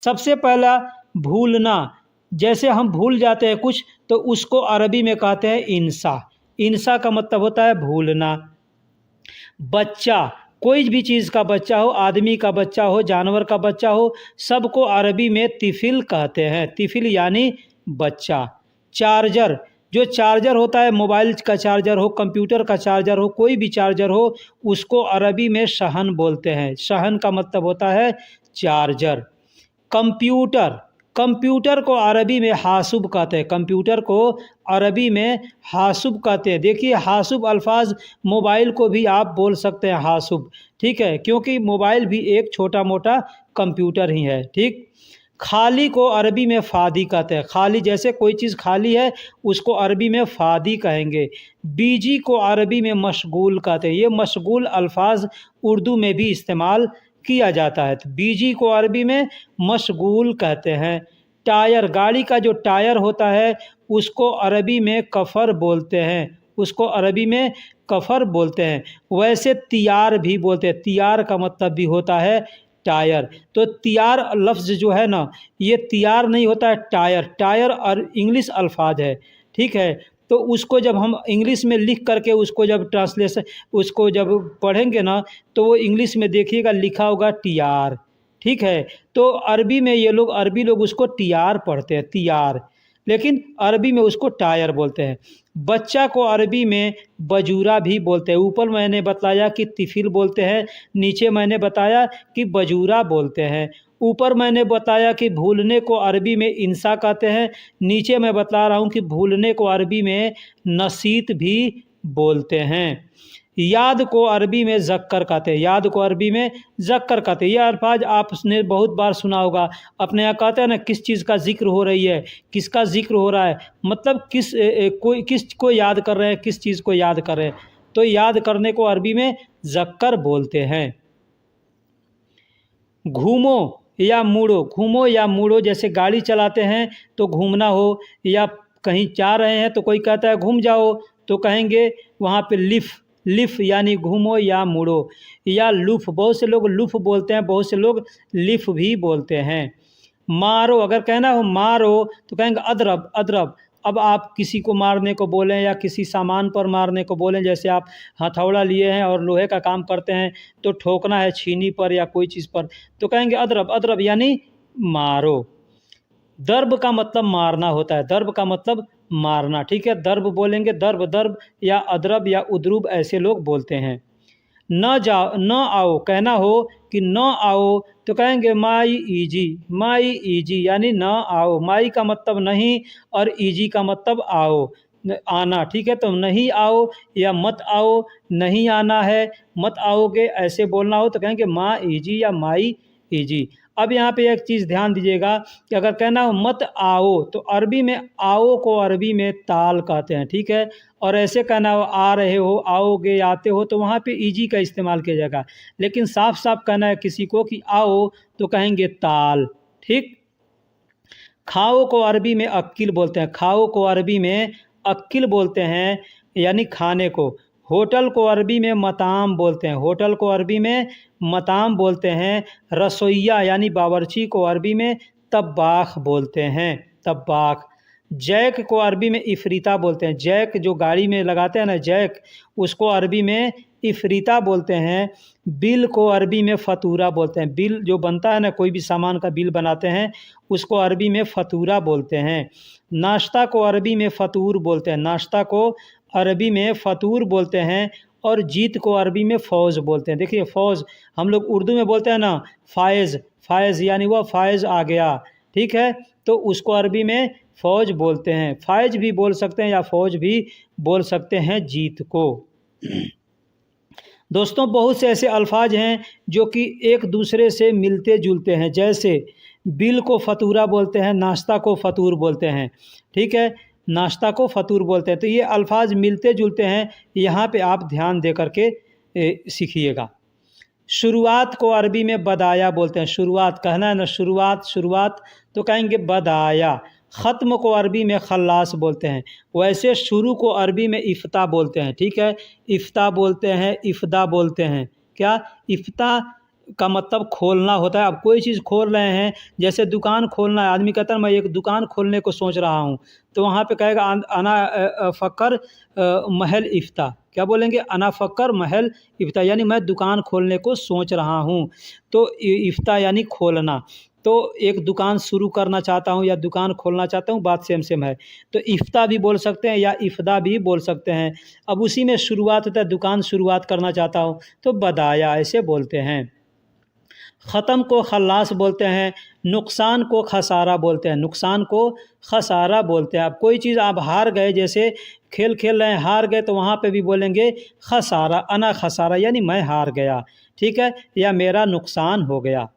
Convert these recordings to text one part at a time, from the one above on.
सबसे पहला भूलना, जैसे हम भूल जाते हैं कुछ तो उसको अरबी में कहते हैं इंसा। इंसा का मतलब होता है भूलना। बच्चा, कोई भी चीज़ का बच्चा हो, आदमी का बच्चा हो, जानवर का बच्चा हो, सबको अरबी में तिफिल कहते हैं। तिफिल यानी बच्चा। चार्जर, जो चार्जर होता है, मोबाइल का चार्जर हो, कंप्यूटर का चार्जर हो, कोई भी चार्जर हो, उसको अरबी में शहन बोलते हैं। शहन का मतलब होता है चार्जर। कंप्यूटर, कंप्यूटर को अरबी में हासुब कहते हैं। कंप्यूटर को अरबी में हासुब कहते हैं। देखिए हासुब अल्फाज मोबाइल को भी आप बोल सकते हैं हासुब, ठीक है, क्योंकि मोबाइल भी एक छोटा मोटा कंप्यूटर ही है, ठीक। खाली को अरबी में फ़ादी कहते हैं। खाली, जैसे कोई चीज़ खाली है उसको अरबी में फ़ादी कहेंगे। बीजी को अरबी में मशगूल कहते हैं। ये मशगूल अल्फाज उर्दू में भी इस्तेमाल किया जाता है। तो बीजी को अरबी में मशगूल कहते हैं। टायर, गाड़ी का जो टायर होता है उसको अरबी में कफ़र बोलते हैं। उसको अरबी में कफ़र बोलते हैं। वैसे तियार भी बोलते हैं। तियार का मतलब भी होता है टायर। तो तियार लफ्ज़ जो है ना, ये तियार नहीं होता है, टायर। टायर और इंग्लिश अल्फाज है, ठीक है। तो उसको जब हम इंग्लिश में लिख करके उसको जब ट्रांसलेशन, उसको जब पढ़ेंगे ना, तो वो इंग्लिश में देखिएगा लिखा होगा टीआर, ठीक है। तो अरबी में ये लोग, अरबी लोग उसको टीआर पढ़ते हैं, टीआर, लेकिन अरबी में उसको टायर बोलते हैं। बच्चा को अरबी में बजूरा भी बोलते हैं। ऊपर मैंने बताया कि तिफिल बोलते हैं, नीचे मैंने बताया कि बजूरा बोलते हैं। ऊपर मैंने बताया कि भूलने को अरबी में इंसा कहते हैं, नीचे मैं बता रहा हूँ कि भूलने को अरबी में नसीत भी बोलते हैं। याद को अरबी में ज़क्कर कहते हैं। याद को अरबी में ज़क्कर कहते हैं। ये अल्फाज आपने बहुत बार सुना होगा। अपने यहाँ कहते हैं ना, किस चीज़ का जिक्र हो रही है, किसका जिक्र हो रहा है, मतलब कोई किस को याद कर रहे हैं, किस चीज़ को याद कर रहे हैं। तो याद करने को अरबी में ज़क्कर बोलते हैं। घूमो या मुड़ो, घूमो या मुड़ो, जैसे गाड़ी चलाते हैं तो घूमना हो, या कहीं जा रहे हैं तो कोई कहता है घूम जाओ, तो कहेंगे वहाँ पे लिफ, लिफ यानी घूमो या मुड़ो। या लुफ, बहुत से लोग लुफ बोलते हैं, बहुत से लोग लिफ भी बोलते हैं। मारो, अगर कहना हो मारो तो कहेंगे अदरब, अदरब। अब आप किसी को मारने को बोलें या किसी सामान पर मारने को बोलें, जैसे आप हथौड़ा लिए हैं और लोहे का काम करते हैं तो ठोकना है छीनी पर या कोई चीज़ पर, तो कहेंगे अदरब, अदरब यानी मारो। दर्ब का मतलब मारना होता है। दर्ब का मतलब मारना, ठीक है। दर्ब बोलेंगे, दर्ब, दर्ब या अदरब या उदरूब ऐसे लोग बोलते हैं। न जाओ, न आओ, कहना हो कि न आओ तो कहेंगे माई ईजी, माई ईजी यानी न आओ। माई का मतलब नहीं और ईजी का मतलब आओ, आना, ठीक है। तो नहीं आओ या मत आओ, नहीं आना है, मत आओगे, ऐसे बोलना हो तो कहेंगे माँ ईजी या माई ईजी। अब यहाँ पे एक चीज़ ध्यान दीजिएगा कि अगर कहना हो मत आओ तो अरबी में आओ को अरबी में ताल कहते हैं, ठीक है। और ऐसे कहना हो आ रहे हो, आओगे, आते हो, तो वहाँ पे ईजी का इस्तेमाल किया जाएगा। लेकिन साफ साफ कहना है किसी को कि आओ तो कहेंगे ताल, ठीक। खाओ को अरबी में अक्किल बोलते हैं। खाओ को अरबी में अक्किल बोलते हैं, यानी खाने को। होटल को अरबी में मताम बोलते हैं। होटल को अरबी में मताम बोलते हैं। रसोइया यानी बावर्ची को अरबी में तब्बाख बोलते हैं, तब्बाख। जैक को अरबी में इफ़रीता बोलते हैं। जैक जो गाड़ी में लगाते हैं ना, जैक, उसको अरबी में इफ़रीता बोलते हैं। बिल को अरबी में फ़तूरा बोलते हैं। बिल जो बनता है ना, कोई भी सामान का बिल बनाते हैं, उसको अरबी में फ़तूरा बोलते हैं। नाश्ता को अरबी में फ़तूर बोलते हैं। नाश्ता को अरबी में फ़तूर बोलते हैं। और जीत को अरबी में फ़ौज बोलते हैं। देखिए फ़ौज हम लोग उर्दू में बोलते हैं ना, फ़ायज़, फ़ायज़ यानी वह फ़ायज़ आ गया, ठीक है। तो उसको अरबी में फ़ौज बोलते हैं। फ़ायज़ भी बोल सकते हैं या फ़ौज भी बोल सकते हैं जीत को। दोस्तों बहुत से ऐसे अल्फाज हैं जो कि एक दूसरे से मिलते जुलते हैं। जैसे बिल को फ़तूरा बोलते हैं, नाश्ता को फ़तूर बोलते हैं, ठीक है। नाश्ता को फ़तूर बोलते हैं। तो ये अल्फाज मिलते जुलते हैं, यहाँ पे आप ध्यान दे करके सीखिएगा। शुरुआत को अरबी में बदाया बोलते हैं। शुरुआत कहना है ना, शुरुआत, शुरुआत, तो कहेंगे बदाया। ख़त्म को अरबी में खल्लास बोलते हैं। वैसे शुरू को अरबी में इफ्ता बोलते हैं, ठीक है। इफ्ता बोलते हैं, इफ्दा बोलते हैं। क्या? इफ्ता का मतलब खोलना होता है। अब कोई चीज़ खोल रहे हैं, जैसे दुकान खोलना है, आदमी कहता है मैं एक दुकान खोलने को सोच रहा हूँ, तो वहाँ पे कहेगा अना फ़क्कर महल इफ्ता। क्या बोलेंगे? अना फ़क्कर महल इफ्ता, यानी मैं दुकान खोलने को सोच रहा हूँ। तो इफ्ता यानी खोलना। तो एक दुकान शुरू करना चाहता हूँ या दुकान खोलना चाहता हूँ, बात सेम सेम है। तो इफ्ता भी बोल सकते हैं या इफ़दा भी बोल सकते हैं। अब उसी में शुरुआत होता है, दुकान शुरुआत करना चाहता हूँ तो बदाया ऐसे बोलते हैं। ख़त्म को खल्लास बोलते हैं, नुकसान को खसारा बोलते हैं, नुकसान को खसारा बोलते हैं। अब कोई चीज़ आप हार गए, जैसे खेल खेल रहे हैं हार गए, तो वहाँ पे भी बोलेंगे खसारा, अना खसारा, यानी मैं हार गया, ठीक है, या मेरा नुकसान हो गया।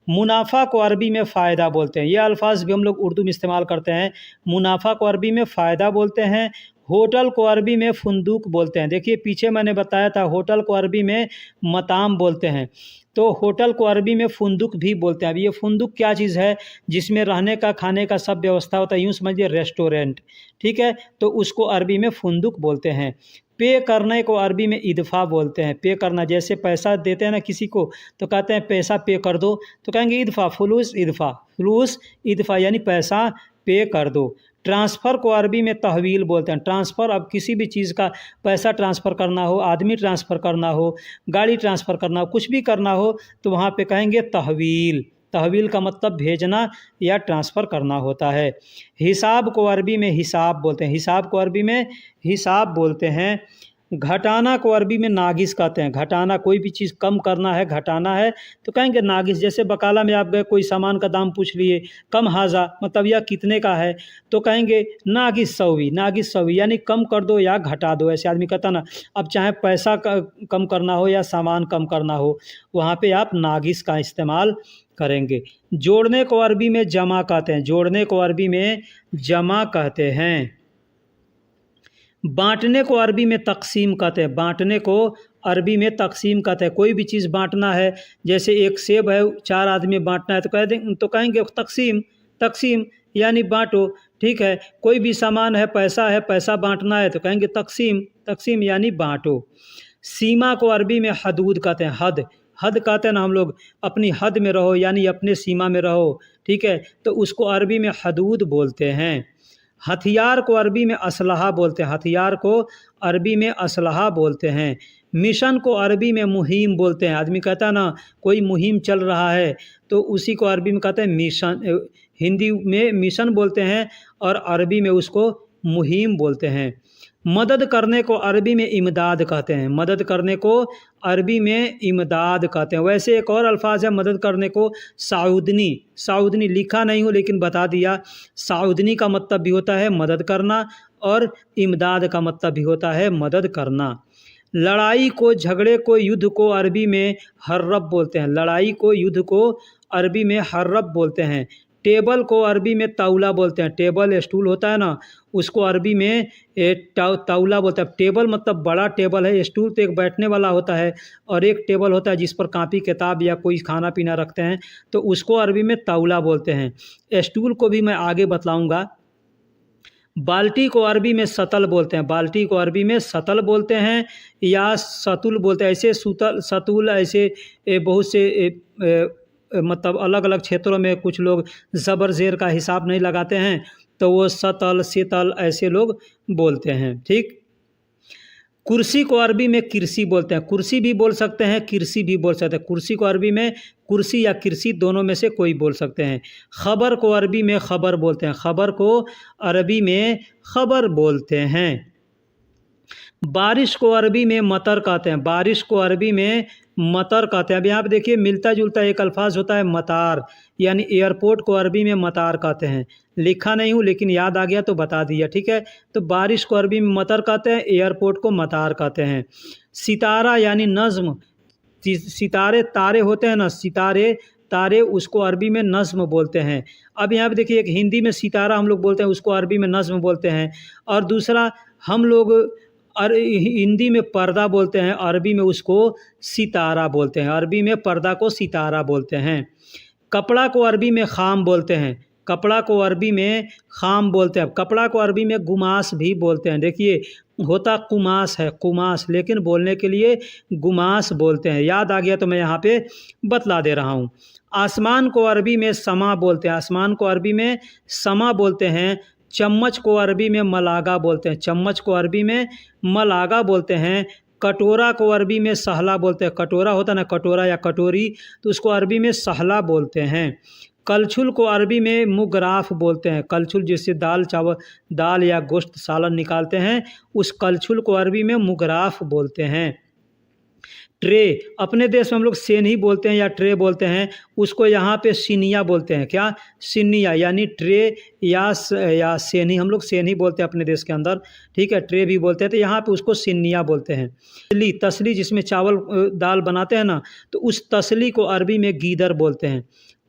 मुनाफा को अरबी में फ़ायदा बोलते हैं। ये अल्फाज भी हम लोग उर्दू में इस्तेमाल करते हैं। मुनाफा को अरबी में फ़ायदा बोलते हैं। होटल को अरबी में फुंदूक बोलते हैं। देखिए पीछे मैंने बताया था, होटल को अरबी में मताम बोलते हैं, तो होटल को अरबी में फुंदुक भी बोलते हैं। अब ये फुंदुक क्या चीज़ है? जिसमें रहने का खाने का सब व्यवस्था होता है, यूँ समझिए रेस्टोरेंट, ठीक है, तो उसको अरबी में फुंदुक बोलते हैं। पे करने को अरबी में इदफ़ा बोलते हैं। पे करना, जैसे पैसा देते हैं ना किसी को, तो कहते हैं पैसा पे कर दो, तो कहेंगे इदफ़ा, फुलूस इदफ़ा, फुलूस इदफ़ा, यानी पैसा पे कर दो। ट्रांसफ़र को अरबी में तहवील बोलते हैं। ट्रांसफ़र, अब किसी भी चीज़ का पैसा ट्रांसफ़र करना हो, आदमी ट्रांसफ़र करना हो, गाड़ी ट्रांसफ़र करना हो, कुछ भी करना हो, तो वहाँ पे कहेंगे तहवील। तहवील का मतलब भेजना या ट्रांसफ़र करना होता है। हिसाब को अरबी में हिसाब बोलते हैं। हिसाब को अरबी में हिसाब बोलते हैं। घटाना को अरबी में नागिस कहते हैं। घटाना, कोई भी चीज़ कम करना है, घटाना है, तो कहेंगे नागिस। जैसे बकाला में आप गए, कोई सामान का दाम पूछ लिए, कम हाजा, मतलब यह कितने का है, तो कहेंगे नागिस सौवी, नागिस सौवी, यानी कम कर दो या घटा दो। ऐसे आदमी कहता ना, अब चाहे पैसा कम करना हो या सामान कम करना हो, वहाँ पे आप नागिस का इस्तेमाल करेंगे। जोड़ने को अरबी में जमा कहते हैं। जोड़ने को अरबी में जमा कहते हैं। बांटने को अरबी में तकसीम कहते हैं। बांटने को अरबी में तकसीम कहते हैं। कोई भी चीज़ बांटना है, जैसे एक सेब है, 4 आदमी बांटना है, तो कहेंगे तकसीम, तकसीम यानी बांटो, ठीक है। कोई भी सामान है, पैसा बांटना है, तो कहेंगे तकसीम, तकसीम यानी बांटो। सीमा को अरबी में हदूद कहते हैं। हद, हद कहते हैं ना हम लोग, अपनी हद में रहो, यानी अपने सीमा में रहो, ठीक है, तो उसको अरबी में हदूद बोलते हैं। हथियार को अरबी में असलहा बोलते हैं। हथियार को अरबी में असलहा बोलते हैं। मिशन को अरबी में मुहिम बोलते हैं। आदमी कहता है ना, कोई मुहिम चल रहा है, तो उसी को अरबी में कहते हैं मिशन। हिंदी में मिशन बोलते हैं और अरबी में उसको मुहिम बोलते हैं। मदद करने को अरबी में इमदाद कहते हैं। मदद करने को अरबी में इमदाद कहते हैं। वैसे एक और अल्फाज है मदद करने को, साउदनी। साउदनी लिखा नहीं हूँ लेकिन बता दिया। साउदनी का मतलब भी होता है मदद करना और इमदाद का मतलब भी होता है मदद करना। लड़ाई को, झगड़े को, युद्ध को अरबी में हर्रब बोलते हैं। लड़ाई को, युद्ध को अरबी में हर्रब बोलते हैं। टेबल को अरबी में तौला बोलते हैं। टेबल स्टूल होता है ना, उसको अरबी में तौला बोलते हैं। टेबल मतलब बड़ा टेबल है, स्टूल तो एक बैठने वाला होता है, और एक टेबल होता है जिस पर कापी किताब या कोई खाना पीना रखते हैं, तो उसको अरबी में तौला बोलते हैं। स्टूल को भी मैं आगे बतलाऊँगा। बाल्टी को अरबी में सतल बोलते हैं। बाल्टी को अरबी में सतल बोलते हैं या सतुल बोलते हैं। ऐसे सुतल, सतुल, ऐसे बहुत से मतलब अलग अलग क्षेत्रों में कुछ लोग ज़बर ज़ेर का हिसाब नहीं लगाते हैं, तो वो सतल, शीतल ऐसे लोग बोलते हैं, ठीक। कुर्सी को अरबी में किरसी बोलते हैं। कुर्सी भी बोल सकते हैं, किरसी भी बोल सकते हैं। कुर्सी को अरबी में कुर्सी या किरसी, दोनों में से कोई बोल सकते हैं। खबर को अरबी में खबर बोलते हैं। खबर को अरबी में खबर बोलते हैं। बारिश को अरबी में मतर कहते हैं। बारिश को अरबी में मतर कहते हैं। अब यहाँ पे देखिए मिलता जुलता एक अल्फाज होता है मतार, यानी एयरपोर्ट को अरबी में मतार कहते हैं। लिखा नहीं हूँ लेकिन याद आ गया तो बता दिया, ठीक है। तो बारिश को अरबी में मतर कहते हैं, एयरपोर्ट को मतार कहते हैं। सितारा यानी नज़्म, सितारे तारे होते हैं ना, सितारे तारे, उसको अरबी में नज़्म बोलते हैं। अब यहाँ पे देखिए, एक हिंदी में सितारा हम लोग बोलते हैं, उसको अरबी में नज़्म बोलते हैं, और दूसरा हम लोग हिंदी में पर्दा बोलते हैं, अरबी में उसको सितारा बोलते हैं। अरबी में पर्दा को सितारा बोलते हैं। कपड़ा को अरबी में खाम बोलते हैं। कपड़ा को अरबी में खाम बोलते हैं। कपड़ा को अरबी में गुमास भी बोलते हैं। देखिए होता कुमास है, कुमास, लेकिन बोलने के लिए गुमास बोलते हैं। याद आ गया तो मैं यहाँ पे बतला दे रहा हूँ। आसमान को अरबी में समा बोलते हैं। आसमान को अरबी में समा बोलते हैं। चम्मच को अरबी में मलागा बोलते हैं। चम्मच को अरबी में मलागा बोलते हैं। कटोरा को अरबी में सहला बोलते हैं। कटोरा होता है ना, कटोरा या कटोरी, तो उसको अरबी में सहला बोलते हैं। कलछुल को अरबी में मुगराफ बोलते हैं। कलछुल जिससे दाल चावल, दाल या गोश्त सालन निकालते हैं, उस कलछुल को अरबी में मुगराफ बोलते हैं। ट्रे, अपने देश में हम लोग सेनी बोलते हैं या ट्रे बोलते हैं, उसको यहाँ पे सिनिया बोलते हैं। क्या? सिनिया, यानी ट्रे या सेनी, हम लोग सेनी बोलते हैं अपने देश के अंदर, ठीक है। ट्रे भी बोलते हैं, तो यहाँ पे उसको सिनिया बोलते हैं। तसली, तसली जिसमें चावल दाल बनाते हैं ना, तो उस तसली को अरबी में गीदर बोलते हैं।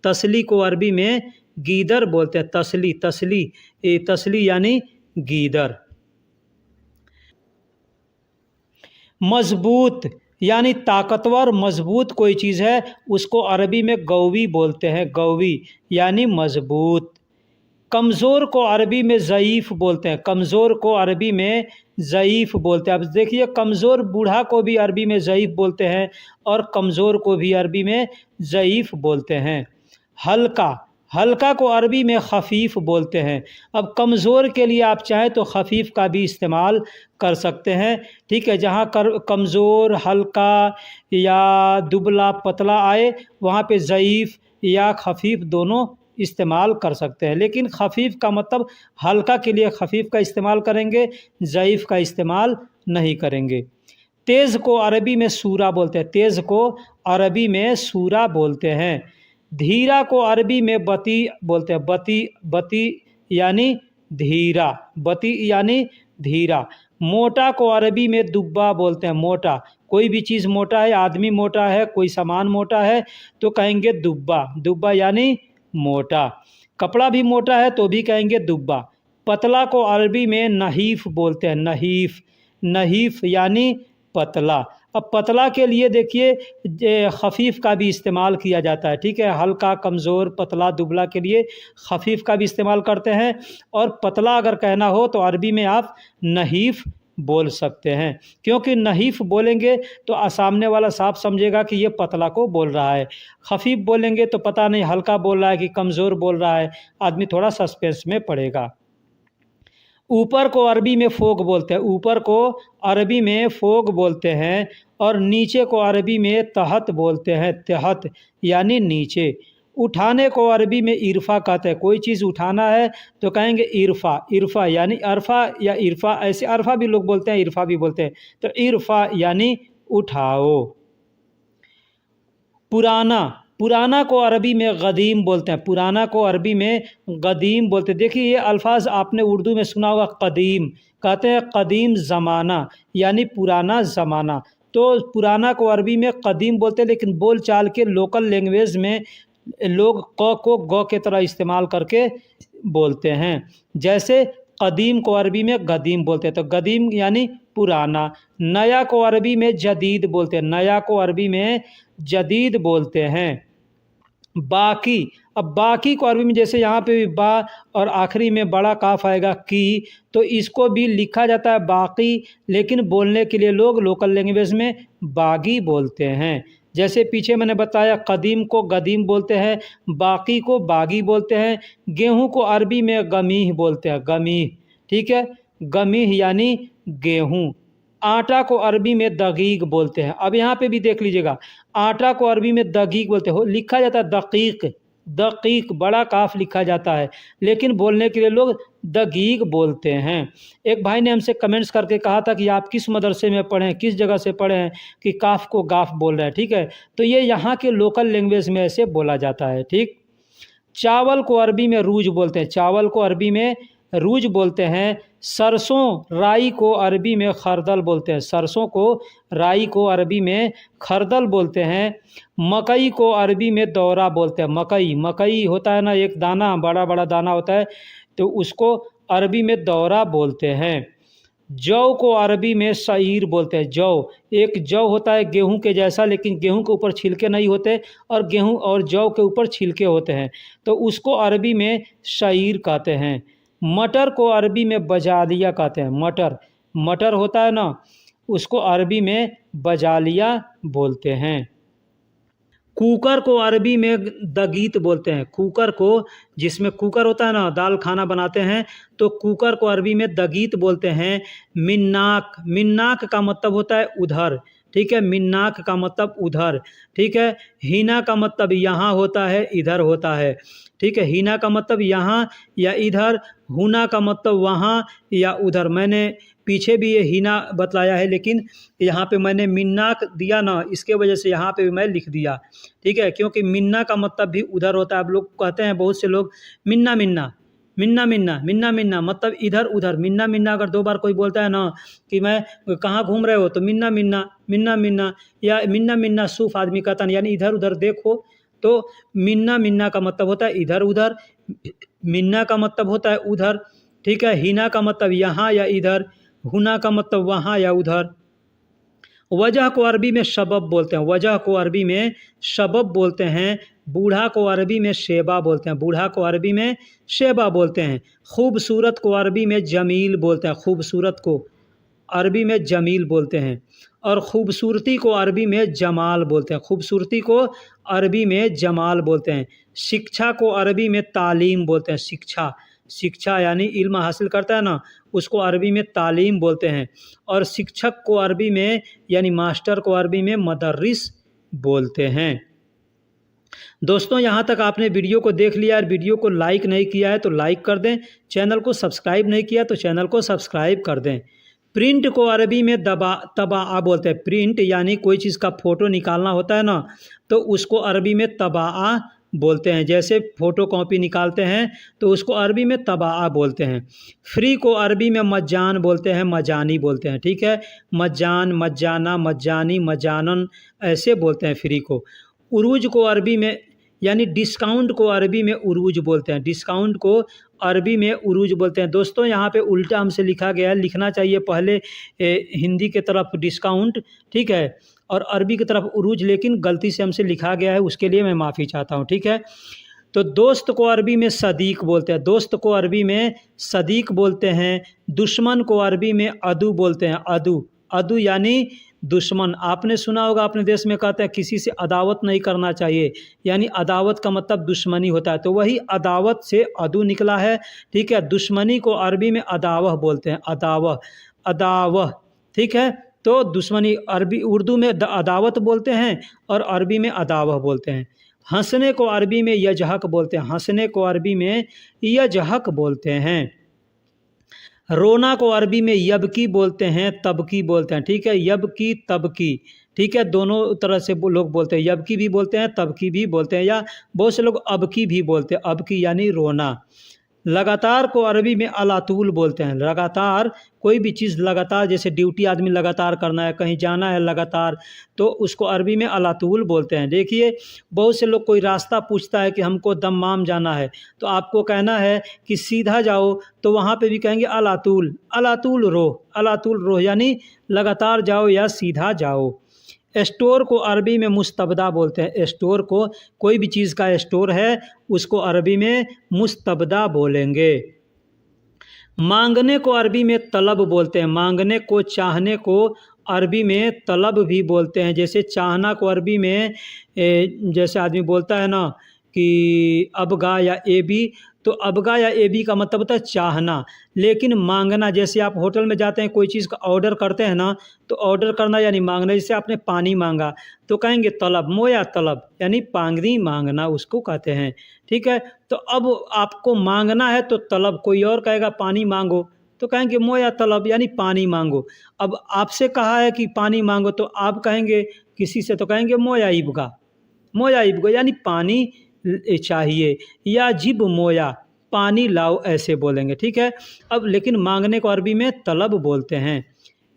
तसली को अरबी में गीदर बोलते हैं। तसली, तसली, तसली यानी गीदर। मजबूत यानी ताकतवर, मजबूत कोई चीज़ है, उसको अरबी में गौवी बोलते हैं। गौवी यानी मजबूत। कमज़ोर को अरबी में ज़ईफ़ बोलते हैं। कमज़ोर को अरबी में ज़ईफ़ बोलते हैं। अब देखिए, कमज़ोर बूढ़ा को भी अरबी में ज़ईफ़ बोलते हैं और कमज़ोर को भी अरबी में ज़ईफ़ बोलते हैं। हल्का, हल्का को अरबी में खफ़ीफ़ बोलते हैं। अब कमज़ोर के लिए आप चाहें तो खफ़ीफ़ का भी इस्तेमाल कर सकते हैं, ठीक है। जहाँ कमज़ोर, हल्का या दुबला पतला आए, वहाँ पे ज़ईफ़ या खफ़ीफ़ दोनों इस्तेमाल कर सकते हैं। लेकिन खफ़ीफ़ का मतलब हल्का के लिए खफ़ीफ़ का इस्तेमाल करेंगे, ज़ईफ़ का इस्तेमाल नहीं करेंगे। तेज़ को अरबी में सूरा बोलते हैं। तेज़ को अरबी में सूरा बोलते हैं। धीरा को अरबी में बती बोलते हैं। बती, बती यानी धीरा, बती यानी धीरा। मोटा को अरबी में दुब्बा बोलते हैं। मोटा, कोई भी चीज़ मोटा है, आदमी मोटा है, कोई सामान मोटा है, तो कहेंगे दुब्बा। दुब्बा यानी मोटा। कपड़ा भी मोटा है तो भी कहेंगे दुब्बा। पतला को अरबी में नहीफ़ बोलते हैं। नहीफ़, नहीफ़ यानी पतला। अब पतला के लिए देखिए खफ़ीफ़ का भी इस्तेमाल किया जाता है, ठीक है। हल्का, कमज़ोर, पतला, दुबला के लिए खफ़ीफ़ का भी इस्तेमाल करते हैं। और पतला अगर कहना हो तो अरबी में आप नहीफ़ बोल सकते हैं, क्योंकि नहीफ़ बोलेंगे तो सामने वाला साफ समझेगा कि ये पतला को बोल रहा है। खफ़ीफ़ बोलेंगे तो पता नहीं हल्का बोल रहा है कि कमज़ोर बोल रहा है, आदमी थोड़ा सस्पेंस में पड़ेगा। ऊपर को अरबी में फ़ोक बोलते हैं। ऊपर को अरबी में फ़ोक बोलते हैं। और नीचे को अरबी में तहत बोलते हैं। तहत यानी नीचे। उठाने को अरबी में इरफ़ा कहते हैं। कोई चीज़ उठाना है तो कहेंगे इरफ़ा। इरफ़ा यानी अरफ़ा या इरफ़ा, ऐसे अरफ़ा भी लोग बोलते हैं, इरफ़ा भी बोलते हैं, तो इरफ़ा यानी उठाओ। पुराना, पुराना को अरबी में ग़दीम बोलते हैं। पुराना को अरबी में ग़दीम बोलते हैं। देखिए ये अल्फाज आपने उर्दू में सुना होगा, क़दीम, कहते हैं क़दीम ज़माना यानी पुराना ज़माना। तो पुराना को अरबी में क़दीम बोलते हैं, लेकिन बोल चाल के लोकल लैंग्वेज में लोग क को ग के तरह इस्तेमाल करके बोलते हैं। जैसे क़दीम को अरबी में ग़दीम बोलते हैं, तो ग़दीम यानी पुराना। नया को अरबी में जदीद बोलते हैं। नया को अरबी में जदीद बोलते हैं। बाकी, अब बाकी को अरबी में जैसे यहाँ पे भी बा और आखिरी में बड़ा काफ आएगा की, तो इसको भी लिखा जाता है बाकी, लेकिन बोलने के लिए लोग लोकल लैंग्वेज में बागी बोलते हैं। जैसे पीछे मैंने बताया, कदीम को गदीम बोलते हैं, बाकी को बागी बोलते हैं। गेहूं को अरबी में गमीह बोलते हैं। गमीह, ठीक है, गमीह यानी गेहूं। आटा को अरबी में दगीग बोलते हैं। अब यहाँ पे भी देख लीजिएगा, आटा को अरबी में दगीग बोलते हो, लिखा जाता है दकीक, दकीक बड़ा काफ लिखा जाता है, लेकिन बोलने के लिए लोग दगीग बोलते हैं। एक भाई ने हमसे कमेंट्स करके कहा था कि आप किस मदरसे में पढ़े हैं, किस जगह से पढ़े हैं कि काफ को गाफ बोल रहे हैं, ठीक है। तो ये यहाँ के लोकल लैंग्वेज में ऐसे बोला जाता है, ठीक। चावल को अरबी में रूज बोलते हैं। चावल को अरबी में रूज बोलते हैं। सरसों राई को अरबी में खरदल बोलते हैं। सरसों को राई को अरबी में खरदल बोलते हैं। मकई को अरबी में दौरा बोलते हैं। मकई, मकई होता है ना एक दाना, बड़ा बड़ा दाना होता है, तो उसको अरबी में दौरा बोलते हैं। जौ को अरबी में शईर बोलते हैं। जौ, एक जौ होता है गेहूं के जैसा, लेकिन गेहूं के ऊपर छिलके नहीं होते, और गेहूं और जौ के ऊपर छिलके होते हैं, तो उसको अरबी में शईर कहते हैं। मटर को अरबी में बजालिया कहते हैं। मटर, मटर होता है ना, उसको अरबी में बजालिया बोलते हैं। कुकर को अरबी में दगीत बोलते हैं। कुकर को, जिसमें कुकर होता है ना, दाल खाना बनाते हैं, तो कुकर को अरबी में दगीत बोलते हैं। मिन्नाक, मिन्नाक का मतलब होता है उधर, ठीक है, मिन्नाक का मतलब उधर, ठीक है। हीना का मतलब यहाँ होता है, इधर होता है, ठीक है। हीना का मतलब यहाँ या इधर, हुना का मतलब वहाँ या उधर। मैंने पीछे भी ये हीना बतलाया है, लेकिन यहाँ पे मैंने मिन्नाक दिया ना, इसके वजह से यहाँ पे भी मैं लिख दिया, ठीक है, क्योंकि मिन्ना का मतलब भी उधर होता है। आप लोग कहते हैं, बहुत से लोग मिन्ना मिन्ना मिन्ना मिन्ना मिन्ना मिन्ना, मतलब इधर उधर। मिन्ना मिन्ना अगर 2 बार कोई बोलता है ना कि मैं कहाँ घूम रहे हो, तो मिन्ना मिन्ना मिन्ना मिन्ना, या मिन्ना मिन्ना सूफ आदमी कहता है, यानी इधर उधर देखो। तो मिन्ना मिन्ना का मतलब होता है इधर उधर, मिन्ना का मतलब होता है उधर, ठीक है। हीना का मतलब यहाँ या इधर, हुना का मतलब वहाँ या उधर। वजह को अरबी में सबब बोलते हैं। वजह को अरबी में सबब बोलते हैं। बूढ़ा को अरबी में शेबा बोलते हैं। बूढ़ा को अरबी में शेबा बोलते हैं। खूबसूरत को अरबी में जमील बोलते हैं। खूबसूरत को अरबी में जमील बोलते हैं। और खूबसूरती को अरबी में जमाल बोलते हैं। खूबसूरती को अरबी में जमाल बोलते हैं। शिक्षा को अरबी में तालीम बोलते हैं। शिक्षा, शिक्षा यानी इल्म हासिल करता है ना, उसको अरबी में तालीम बोलते हैं। और शिक्षक को अरबी में, यानी मास्टर को अरबी में मदर्रिस बोलते हैं। दोस्तों, यहाँ तक आपने वीडियो को देख लिया और वीडियो को लाइक नहीं किया है तो लाइक कर दें। चैनल को सब्सक्राइब नहीं किया तो चैनल को सब्सक्राइब कर दें। प्रिंट को अरबी में तबाआ बोलते हैं। प्रिंट यानी कोई चीज़ का फ़ोटो निकालना होता है ना, तो उसको अरबी में तबाआ बोलते हैं। जैसे फ़ोटो कॉपी निकालते हैं तो उसको अरबी में तबाआ बोलते हैं। फ्री को अरबी में मज्जान बोलते हैं, मजानी बोलते हैं, ठीक है। मज्जान, मज्जाना, मज्जानी, मजानन, ऐसे बोलते हैं फ्री को। उरूज को अरबी में, यानी डिस्काउंट को अरबी में उरूज बोलते हैं। डिस्काउंट को अरबी में उरूज बोलते हैं। दोस्तों, यहाँ पे उल्टा हमसे लिखा गया है, लिखना चाहिए पहले हिंदी के तरफ डिस्काउंट, ठीक है, और अरबी की तरफ उरूज, लेकिन गलती से हमसे लिखा गया है, उसके लिए मैं माफ़ी चाहता हूँ, ठीक है। तो दोस्त को अरबी में सदीक बोलते हैं। दोस्त को अरबी में सदीक बोलते हैं। दुश्मन को अरबी में अदू बोलते हैं। अदू, अदू यानी दुश्मन। आपने सुना होगा, अपने देश में कहते हैं किसी से अदावत नहीं करना चाहिए, यानी अदावत का मतलब दुश्मनी होता है, तो वही अदावत से अदू निकला है, ठीक है। दुश्मनी को अरबी में अदावह बोलते हैं। अदावह, अदावह, ठीक है। तो दुश्मनी अरबी, उर्दू में अदावत बोलते हैं और अरबी में अदावह बोलते हैं। हंसने को अरबी में यजहक बोलते हैं। हंसने को अरबी में यजहक बोलते हैं। रोना को अरबी में यबकी बोलते हैं, तबकी बोलते हैं, ठीक है। यबकी, तबकी, ठीक है, दोनों तरह से लोग बोलते हैं। यबकी भी बोलते हैं, तबकी भी बोलते हैं, या बहुत से लोग अबकी भी बोलते हैं। अबकी यानी रोना। लगातार को अरबी में अलातूल बोलते हैं। लगातार, कोई भी चीज़ लगातार, जैसे ड्यूटी आदमी लगातार करना है, कहीं जाना है लगातार, तो उसको अरबी में अलातूल बोलते हैं। देखिए, बहुत से लोग, कोई रास्ता पूछता है कि हमको दम्माम जाना है, तो आपको कहना है कि सीधा जाओ, तो वहाँ पे भी कहेंगे अलातूल, अलातूल रोह, अलातूल रोह, यानी लगातार जाओ या सीधा जाओ। स्टोर को अरबी में मुस्तबदा बोलते हैं। स्टोर को, कोई भी चीज़ का स्टोर है, उसको अरबी में मुस्तबदा बोलेंगे। मांगने को अरबी में तलब बोलते हैं। मांगने को, चाहने को अरबी में तलब भी बोलते हैं। जैसे चाहना को अरबी में जैसे आदमी बोलता है ना कि अबगा या एबी, तो अबगा या एबी का मतलब होता है चाहना, लेकिन मांगना, जैसे आप होटल में जाते हैं, कोई चीज़ का ऑर्डर करते हैं ना, तो ऑर्डर करना यानी मांगना। जैसे आपने पानी मांगा तो कहेंगे तलब, मोया तलब, यानी पानी मांगना उसको कहते हैं, ठीक है। तो अब आपको मांगना है तो तलब, कोई और कहेगा पानी मांगो तो कहेंगे मोया तलब, यानी पानी मांगो। अब आपसे कहा है कि पानी मांगो, तो आप कहेंगे किसी से, तो कहेंगे मोया इबगा, मोया इबगा, यानी पानी चाहिए, या जिब मोया, पानी लाओ, ऐसे बोलेंगे, ठीक है। अब लेकिन मांगने को अरबी में तलब बोलते हैं।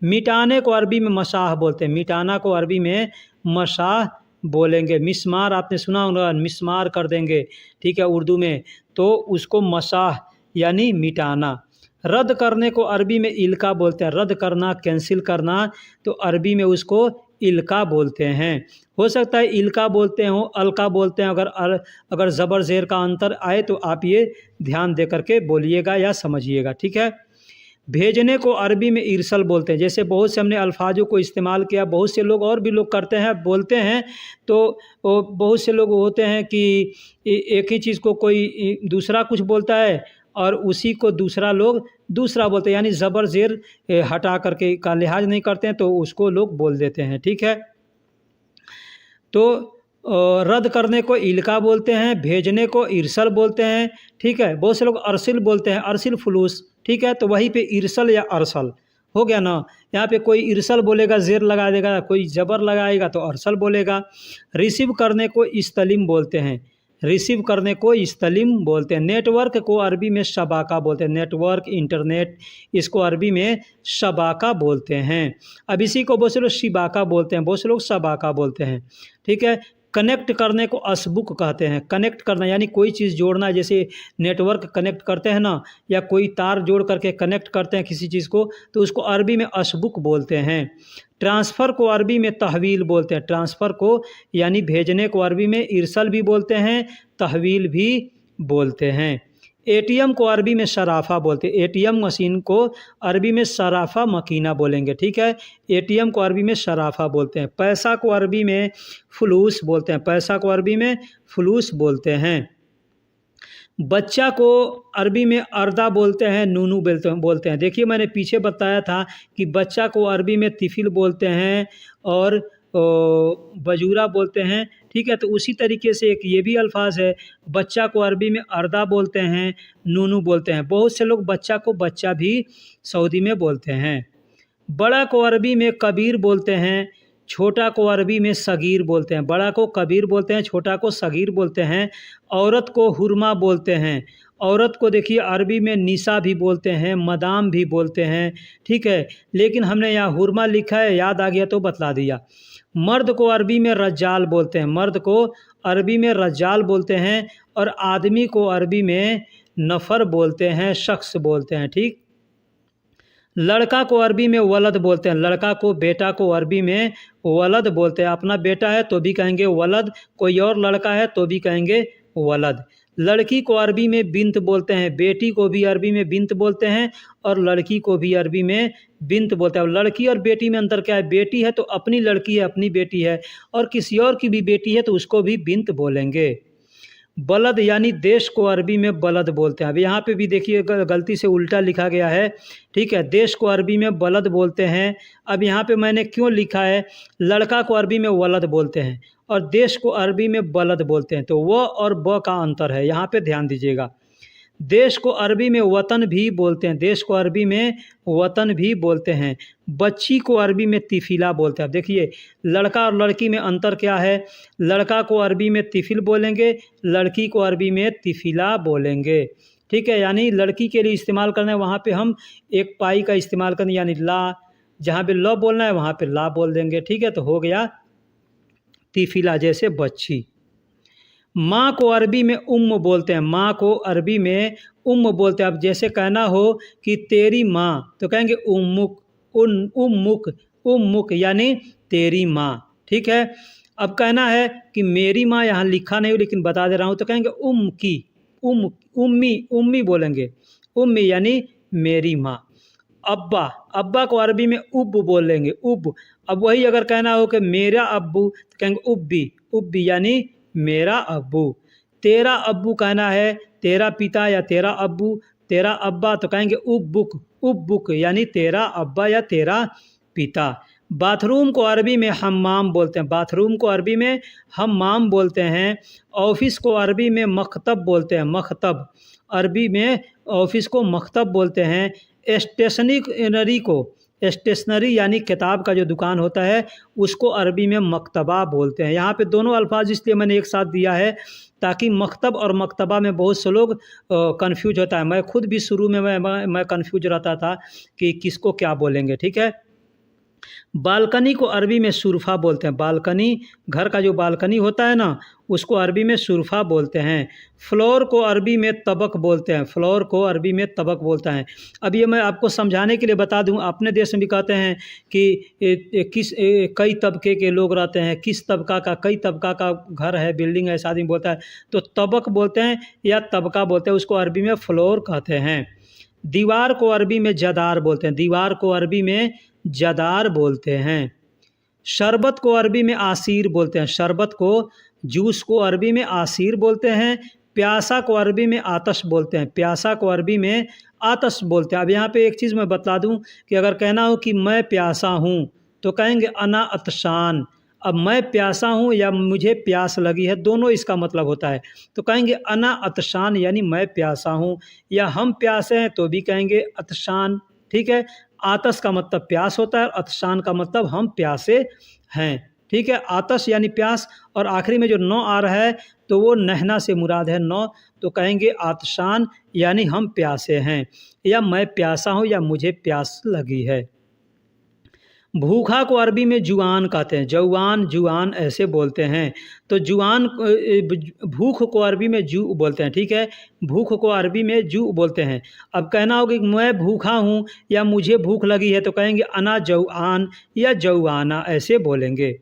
मिटाने को अरबी में मसाह बोलते हैं। मिटाना को अरबी में मसाह बोलेंगे। मिस्मार आपने सुना होगा, मिस्मार कर देंगे, ठीक है, उर्दू में, तो उसको मसाह यानी मिटाना। रद्द करने को अरबी में इल्का बोलते हैं। रद्द करना, कैंसिल करना, तो अरबी में उसको इल्का बोलते हैं। हो सकता है इल्का बोलते हो, अलका बोलते हैं। अगर ज़बर ज़ेर का अंतर आए तो आप ये ध्यान दे करके बोलिएगा या समझिएगा, ठीक है। भेजने को अरबी में इरसल बोलते हैं। जैसे बहुत से हमने अल्फाजों को इस्तेमाल किया, बहुत से लोग और भी लोग करते हैं, बोलते हैं, तो वो बहुत से लोग होते हैं कि एक ही चीज़ को कोई दूसरा कुछ बोलता है और उसी को दूसरा लोग दूसरा बोलते हैं, यानी ज़बर ज़ेर हटा करके का लिहाज नहीं करते हैं, तो उसको लोग बोल देते हैं, ठीक है। तो रद्द करने को इल्का बोलते हैं, भेजने को इरसल बोलते हैं, ठीक है। बहुत से लोग अरसिल बोलते हैं, अरसिल फुलूस, ठीक है। तो वहीं पे इरसल या अरसल हो गया ना। यहाँ पे कोई इरसल बोलेगा ज़ेर लगा देगा, कोई ज़बर लगाएगा तो अरसल बोलेगा। रिसीव करने को इस्तलिम बोलते हैं। रिसीव करने को इस्तलिम बोलते हैं। नेटवर्क को अरबी में शबाका बोलते हैं। नेटवर्क, इंटरनेट, इसको अरबी में शबाका बोलते हैं। अब इसी को बहुत से लोग शिबाका बोलते हैं, बहुत से लोग शबाका बोलते हैं, ठीक है। कनेक्ट करने को असबुक कहते हैं। कनेक्ट करना यानी कोई चीज़ जोड़ना, जैसे नेटवर्क कनेक्ट करते हैं ना, या कोई तार जोड़ करके कनेक्ट करते हैं किसी चीज़ को, तो उसको अरबी में असबुक बोलते हैं। ट्रांसफ़र को अरबी में तहवील बोलते हैं। ट्रांसफ़र को यानी भेजने को अरबी में इरसल भी बोलते हैं, तहवील भी बोलते हैं। एटीएम को अरबी में शराफा बोलते हैं। एटीएम मशीन को अरबी में शराफा मकीना बोलेंगे, ठीक है। एटीएम को अरबी में शराफा बोलते हैं। पैसा को अरबी में फुलूस बोलते हैं। पैसा को अरबी में फुलूस बोलते हैं। बच्चा को अरबी में अर्दा बोलते हैं, नूनू बोलते हैं। देखिए मैंने पीछे बताया था कि बच्चा को अरबी में तिफिल बोलते हैं और बजूरा बोलते हैं, ठीक है। तो उसी तरीके से एक ये भी अल्फाज है, बच्चा को अरबी में अर्दा बोलते हैं, नूनू बोलते हैं। बहुत से लोग बच्चा को बच्चा भी सऊदी में बोलते हैं। बड़ा को अरबी में कबीर बोलते हैं, छोटा को अरबी में सगीर बोलते हैं। बड़ा को कबीर बोलते हैं, छोटा को सगीर बोलते हैं। औरत को हुरमा बोलते हैं। औरत को देखिए अरबी में निसा भी बोलते हैं, मदाम भी बोलते हैं, ठीक है। लेकिन हमने यहाँ हुरमा लिखा है, याद आ गया तो बतला दिया। मर्द को अरबी में रज्जाल बोलते हैं। मर्द को अरबी में रज्जाल बोलते हैं और आदमी को अरबी में नफ़र बोलते हैं, शख्स बोलते हैं, ठीक। लड़का को अरबी में वलद बोलते हैं। लड़का को, बेटा को अरबी में वलद बोलते हैं। अपना बेटा है तो भी कहेंगे वलद, कोई और लड़का है तो भी कहेंगे वलद। लड़की को अरबी में बिंत बोलते हैं। बेटी को भी अरबी में बिंत बोलते हैं और लड़की को भी अरबी में बिंत बोलते हैं। लड़की और बेटी में अंतर क्या है? बेटी है तो अपनी लड़की है, अपनी बेटी है, और किसी और की भी बेटी है तो उसको भी बिंत बोलेंगे। बलद यानी देश को अरबी में बलद बोलते हैं। अब यहाँ पे भी देखिए गलती से उल्टा लिखा गया है, ठीक है। देश को अरबी में बलद बोलते हैं। अब यहाँ पे मैंने क्यों लिखा है, लड़का को अरबी में वलद बोलते हैं और देश को अरबी में बलद बोलते हैं, तो व और ब का अंतर है, यहाँ पे ध्यान दीजिएगा। देश को अरबी में वतन भी बोलते हैं। देश को अरबी में वतन भी बोलते हैं। बच्ची को अरबी में तिफिला बोलते हैं। अब देखिए लड़का और लड़की में अंतर क्या है। लड़का को अरबी में तिफिल बोलेंगे, लड़की को अरबी में तिफिला बोलेंगे, ठीक है। यानी लड़की के लिए इस्तेमाल करना है वहाँ पे हम एक पाई का इस्तेमाल करना, यानी ला, जहाँ पे ल बोलना है वहाँ पे ला बोल देंगे, ठीक है। तो हो गया तिफिला, जैसे बच्ची। माँ को अरबी में उम्म बोलते हैं। माँ को अरबी में उम्म बोलते हैं। अब जैसे कहना हो कि तेरी माँ तो कहेंगे उम्मुक, उम्मुक, उम्मुक यानी तेरी माँ, ठीक है। अब कहना है कि मेरी माँ, यहाँ लिखा नहीं हो लेकिन बता दे रहा हूँ, तो कहेंगे उम्म की, उम्मी, उम्मी बोलेंगे, उम्मी यानी मेरी माँ। अब्बा, अब्बा को अरबी में उब बोलेंगे, उब। अब वही अगर कहना हो कि मेरा अब्बू तो कहेंगे उब्बी, उब्बी यानी मेरा अब्बू। तेरा अब्बू कहना है, तेरा पिता या तेरा अब्बू। तेरा अब्बा तो कहेंगे उब्बुक, उब्बुक यानी तेरा अब्बा या तेरा पिता। बाथरूम को अरबी में हम्माम बोलते हैं। बाथरूम को अरबी में हम्माम बोलते हैं। ऑफिस को अरबी में मकतब बोलते हैं। मकतब, अरबी में ऑफिस को मकतब बोलते हैं। स्टेशनरी को, स्टेशनरी यानी किताब का जो दुकान होता है उसको अरबी में मकतबा बोलते हैं। यहाँ पे दोनों अल्फाज इसलिए मैंने एक साथ दिया है ताकि मकतब और मकतबा में बहुत से लोग कंफ्यूज होता है। मैं खुद भी शुरू में मैं कंफ्यूज रहता था कि किसको क्या बोलेंगे, ठीक है। बालकनी को अरबी में सुरफ़ा बोलते हैं। बालकनी, घर का जो बालकनी होता है ना, उसको अरबी में सुरफ़ा बोलते हैं। फ्लोर को अरबी में तबक बोलते हैं। फ्लोर को अरबी में तबक बोलता है। अब ये मैं आपको समझाने के लिए बता दूं, अपने देश में भी कहते हैं कि कई तबके के लोग रहते हैं, किस तबका का, कई तबका का घर है, बिल्डिंग है, ऐसा आदमी बोलता है, तो तबक बोलते हैं या तबका बोलते हैं, उसको अरबी में फ्लोर कहते हैं। दीवार को अरबी में जदार बोलते हैं। दीवार को अरबी में जदार बोलते हैं। शरबत को अरबी में आसीर बोलते हैं। शरबत को, जूस को अरबी में आसीर बोलते हैं। प्यासा को अरबी में आतश बोलते हैं। प्यासा को अरबी में आतश बोलते हैं। अब यहाँ पे एक चीज़ मैं बता दूं कि अगर कहना हो कि मैं प्यासा हूँ तो कहेंगे अना अतशान। अब मैं प्यासा हूँ या मुझे प्यास लगी है, दोनों इसका मतलब होता है। तो कहेंगे अना अतशान यानी मैं प्यासा हूँ, या हम प्यासे हैं तो भी कहेंगे अतशान। ठीक है, आतश का मतलब प्यास होता है और अतशान का मतलब हम प्यासे हैं। ठीक है, आतश यानी प्यास, और आखिरी में जो नौ आ रहा है तो वो नहना से मुराद है नौ, तो कहेंगे आतशान यानी हम प्यासे हैं, या मैं प्यासा हूँ या मुझे प्यास लगी है। भूखा को अरबी में जुआन कहते हैं। जवान, जुआन ऐसे बोलते हैं। तो जुआन, भूख को अरबी में जू बोलते हैं। ठीक है, भूख को अरबी में जू बोलते हैं। अब कहना होगा कि मैं भूखा हूँ या मुझे भूख लगी है, तो कहेंगे अना जवान या जवाना, ऐसे बोलेंगे।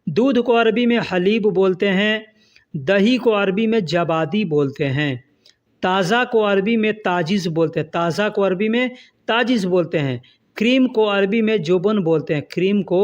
दूध को अरबी में हलीब बोलते हैं। दही को अरबी में जबादी बोलते हैं। ताज़ा को अरबी में ताजिज़ बोलते हैं। ताज़ा को अरबी में ताजिज़ बोलते हैं। क्रीम को अरबी में जोबन बोलते हैं। क्रीम को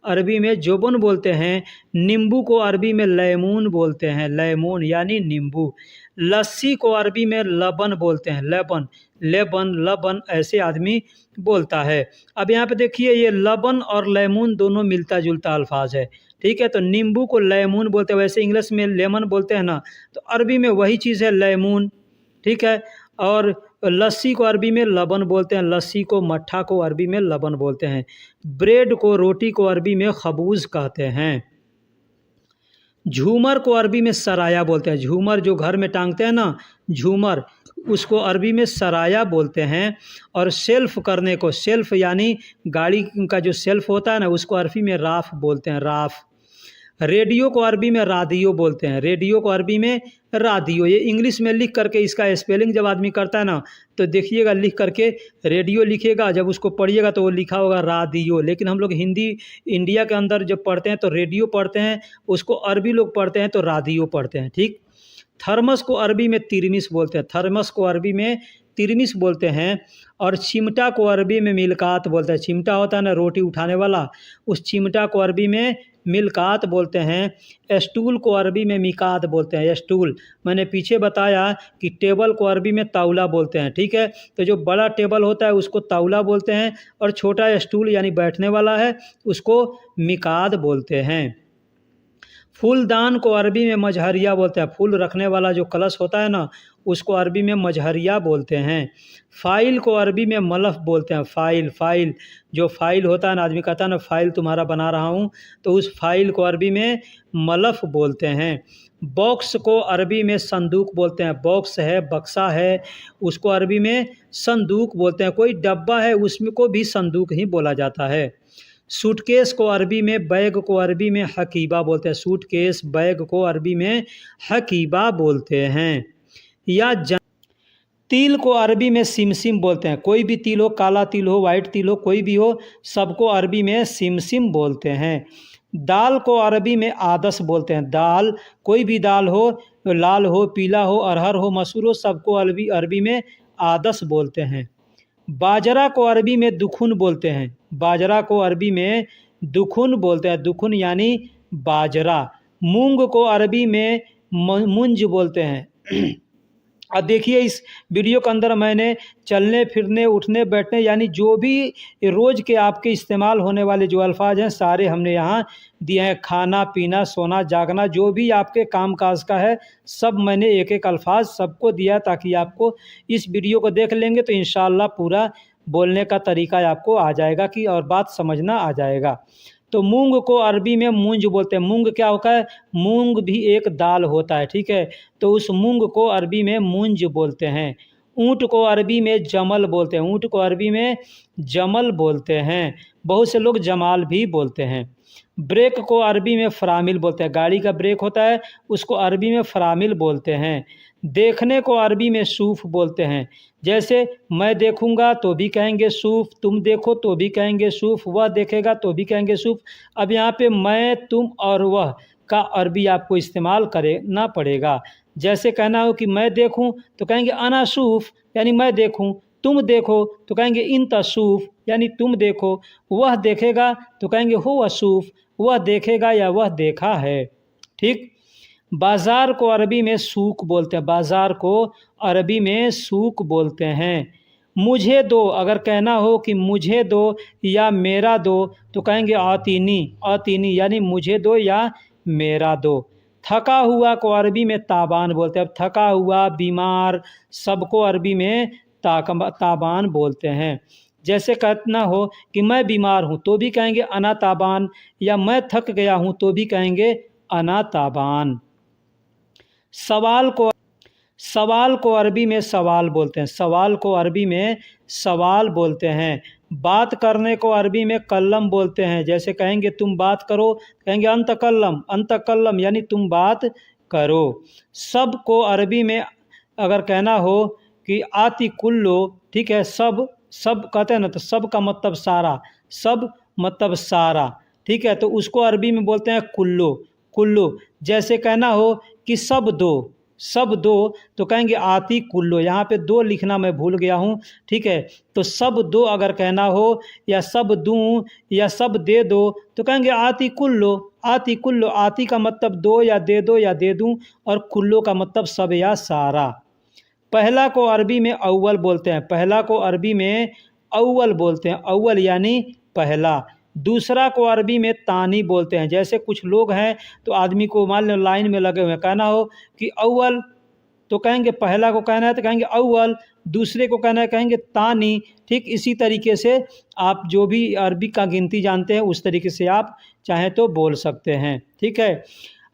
अरबी में जोबन बोलते हैं। नींबू को अरबी में लेमून बोलते हैं। लेमून यानी नींबू। लस्सी को अरबी में लबन बोलते हैं। लबन, लेबन, लबन ऐसे आदमी बोलता है। अब यहाँ पे देखिए, ये लबन और लेमून दोनों मिलता जुलता अल्फाज है। ठीक है, तो नींबू को लेमून बोलते हैं। वैसे इंग्लिश में लेमन बोलते हैं ना, तो अरबी में वही चीज़ है, लेमून। ठीक है, और लस्सी को अरबी में लबन बोलते हैं। लस्सी को, मट्ठा को अरबी में लबन बोलते हैं। ब्रेड को, रोटी को अरबी में खबूज कहते हैं। झूमर को अरबी में सराया बोलते हैं। झूमर जो घर में टांगते हैं ना, झूमर, उसको अरबी में सराया बोलते हैं। और सेल्फ करने को, सेल्फ यानी गाड़ी का जो सेल्फ होता है ना, उसको अरबी में राफ बोलते हैं, राफ। रेडियो को अरबी में रादियो बोलते हैं। रेडियो को अरबी में रादियो। ये इंग्लिश में लिख करके इसका स्पेलिंग जब आदमी करता है ना, तो देखिएगा लिख करके रेडियो लिखेगा, जब उसको पढ़िएगा तो वो लिखा होगा रादियो। लेकिन हम लोग हिंदी इंडिया के अंदर जब पढ़ते हैं तो रेडियो पढ़ते हैं, उसको अरबी लोग पढ़ते हैं तो रादियो पढ़ते हैं। ठीक। थर्मस को अरबी में तिरमिस बोलते हैं। थर्मस को अरबी में तिरमिस बोलते हैं। और चिमटा को अरबी में मिलकात बोलते हैं। चिमटा होता है ना रोटी उठाने वाला, उस चिमटा को अरबी में मिलकात बोलते हैं। स्टूल को अरबी में मिकात बोलते हैं। स्टूल, मैंने पीछे बताया कि टेबल को अरबी में ताउला बोलते हैं। ठीक है, तो जो बड़ा टेबल होता है उसको ताउला बोलते हैं, और छोटा स्टूल यानी बैठने वाला है उसको मिकात बोलते हैं। फूलदान को अरबी में मजहरिया बोलते हैं। फूल रखने वाला जो कलश होता है ना, उसको अरबी में मजहरिया बोलते हैं। फ़ाइल को अरबी में मलफ़ बोलते हैं। फ़ाइल, फ़ाइल जो फ़ाइल होता है ना, आदमी कहता है ना फ़ाइल तुम्हारा बना रहा हूँ, तो उस फ़ाइल को अरबी में मलफ़ बोलते हैं। बॉक्स को अरबी में संदूक बोलते हैं। बॉक्स है, बक्सा है, उसको अरबी में संदूक बोलते हैं। कोई डब्बा है उसमें को भी संदूक ही बोला जाता है। सूटकेस को अरबी में, बैग को अरबी में हकीबा बोलते हैं। सूटकेस, बैग को अरबी में हकीबा बोलते हैं। या तिल को अरबी में सिमसिम बोलते हैं। कोई भी तिल हो, काला तिल हो, वाइट तिल हो, कोई भी हो, सबको अरबी में सिमसिम बोलते हैं। दाल को अरबी में आदस बोलते हैं। दाल, कोई भी दाल हो, लाल हो, पीला हो, अरहर हो, मसूर हो, सबको अरबी में आदस बोलते हैं। बाजरा को अरबी में दुखुन बोलते हैं। बाजरा को अरबी में दुखुन बोलते हैं। दुखुन यानी बाजरा। मूंग को अरबी में मुंज बोलते हैं। अब देखिए, इस वीडियो के अंदर मैंने चलने फिरने, उठने बैठने, यानी जो भी रोज़ के आपके इस्तेमाल होने वाले जो अल्फाज हैं सारे हमने यहाँ दिए हैं। खाना पीना, सोना जागना, जो भी आपके काम काज का है सब मैंने एक एक अल्फाज सबको दिया, ताकि आपको इस वीडियो को देख लेंगे तो इंशाअल्लाह पूरा बोलने का तरीका आपको आ जाएगा कि और बात समझना आ जाएगा। तो मूंग को अरबी में मूंज बोलते हैं। मूंग क्या होता है? मूंग भी एक दाल होता है। ठीक है, तो उस मूंग को अरबी में मूंज बोलते हैं। ऊँट को अरबी में जमल बोलते हैं, ऊँट को अरबी में जमल बोलते हैं, बहुत से लोग जमाल भी बोलते हैं। ब्रेक को अरबी में फ़रामिल बोलते हैं, गाड़ी का ब्रेक होता है उसको अरबी में फ़रामिल बोलते हैं। देखने को अरबी में शूफ बोलते हैं, जैसे मैं देखूंगा तो भी कहेंगे शूफ, तुम देखो तो भी कहेंगे शूफ, वह देखेगा तो भी कहेंगे शूफ। अब यहाँ पे मैं, तुम और वह का अरबी आपको इस्तेमाल करना पड़ेगा। जैसे कहना हो कि मैं देखूं तो कहेंगे अना शूफ यानी मैं देखूं, तुम देखो तो कहेंगे इन तशूफ यानी तुम देखो, वह देखेगा तो कहेंगे हो अशूफ, वह देखेगा या वह देखा है। ठीक। बाज़ार को अरबी में सूक बोलते हैं, बाज़ार को अरबी में सूक बोलते हैं। मुझे दो, अगर कहना हो कि मुझे दो या मेरा दो तो कहेंगे आतीनी, आतीनी यानी मुझे दो या मेरा दो। थका हुआ को अरबी में ताबान बोलते हैं। अब थका हुआ, बीमार, सबको अरबी में ताबान बोलते हैं। जैसे कहना हो कि मैं बीमार हूँ तो भी कहेंगे अना ताबान, या मैं थक गया हूँ तो भी कहेंगे अना ताबान। सवाल को अरबी में सवाल बोलते हैं, सवाल को अरबी में सवाल बोलते हैं। बात करने को अरबी में कल्लम बोलते हैं, जैसे कहेंगे तुम बात करो, कहेंगे अंतकल्लम, अंतकल्लम यानी तुम बात करो। सब को अरबी में अगर कहना हो कि आती कुल्लो, ठीक है, सब, सब कहते हैं ना, तो सब का मतलब सारा, सब मतलब सारा, ठीक है, तो उसको अरबी में बोलते हैं कुल्लो, कुल्लो। जैसे कहना हो कि सब दो, सब दो तो कहेंगे आती कुल्लो, यहाँ पे दो लिखना मैं भूल गया हूँ, ठीक है, तो सब दो अगर कहना हो या सब दूँ या सब दे दो तो कहेंगे आती कुल्लो, आती कुल्लो। आती का मतलब दो या दे दो या दे दूँ, और कुल्लो का मतलब सब या सारा। पहला को अरबी में अव्वल बोलते हैं, पहला को अरबी में अव्वल बोलते हैं, अव्वल यानी पहला। दूसरा को अरबी में तानी बोलते हैं, जैसे कुछ लोग हैं तो आदमी को मान लो लाइन में लगे हुए हैं, कहना हो कि अव्वल तो कहेंगे पहला को कहना है तो कहेंगे अव्वल, दूसरे को कहना है कहेंगे तानी। ठीक इसी तरीके से आप जो भी अरबी का गिनती जानते हैं उस तरीके से आप चाहें तो बोल सकते हैं। ठीक है।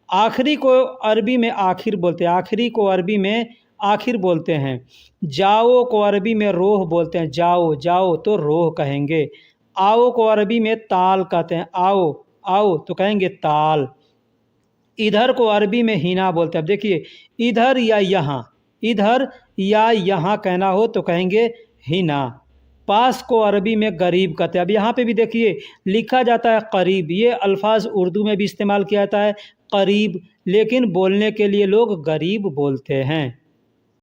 आखिरी को अरबी में आखिर बोलते हैं, आखिरी को अरबी में आखिर बोलते हैं। जाओ को अरबी में रोह बोलते हैं, जाओ, जाओ तो रोह कहेंगे। आओ को अरबी में ताल कहते हैं, आओ, आओ तो कहेंगे ताल। इधर को अरबी में हिना बोलते हैं। अब देखिए, इधर या यहाँ, इधर या यहाँ कहना हो तो कहेंगे हिना। पास को अरबी में गरीब कहते हैं। अब यहाँ पे भी देखिए लिखा जाता है करीब, ये अल्फाज उर्दू में भी इस्तेमाल किया जाता है करीब, लेकिन बोलने के लिए लोग गरीब बोलते हैं।